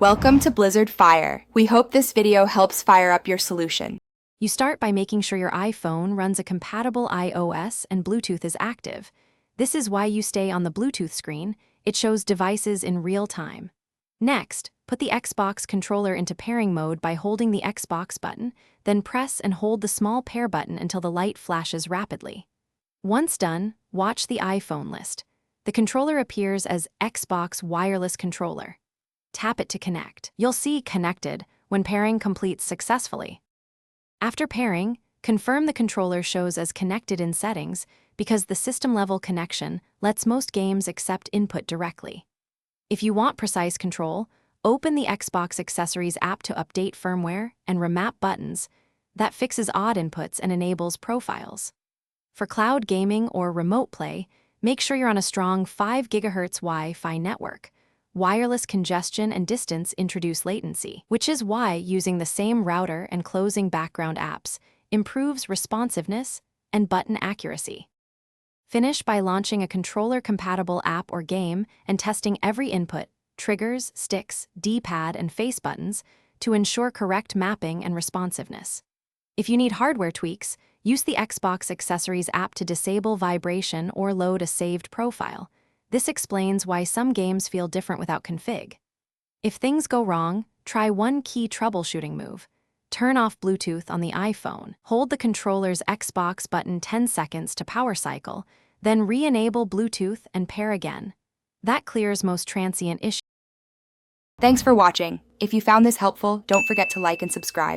Welcome to Blizzard Fire. We hope this video helps fire up your solution. You start by making sure your iPhone runs a compatible iOS and Bluetooth is active. This is why you stay on the Bluetooth screen. It shows devices in real time. Next, put the Xbox controller into pairing mode by holding the Xbox button, then press and hold the small pair button until the light flashes rapidly. Once done, watch the iPhone list. The controller appears as Xbox Wireless Controller. Tap it to connect. You'll see Connected when pairing completes successfully. After pairing, confirm the controller shows as connected in settings because the system-level connection lets most games accept input directly. If you want precise control, open the Xbox Accessories app to update firmware and remap buttons. That fixes odd inputs and enables profiles. For cloud gaming or remote play, make sure you're on a strong 5 GHz Wi-Fi network. Wireless congestion and distance introduce latency, which is why using the same router and closing background apps improves responsiveness and button accuracy. Finish by launching a controller-compatible app or game and testing every input, triggers, sticks, D-pad, and face buttons to ensure correct mapping and responsiveness. If you need hardware tweaks, use the Xbox Accessories app to disable vibration or load a saved profile. This explains why some games feel different without config. If things go wrong, try one key troubleshooting move. Turn off Bluetooth on the iPhone. Hold the controller's Xbox button 10 seconds to power cycle, then re-enable Bluetooth and pair again. That clears most transient issues. Thanks for watching. If you found this helpful, don't forget to like and subscribe.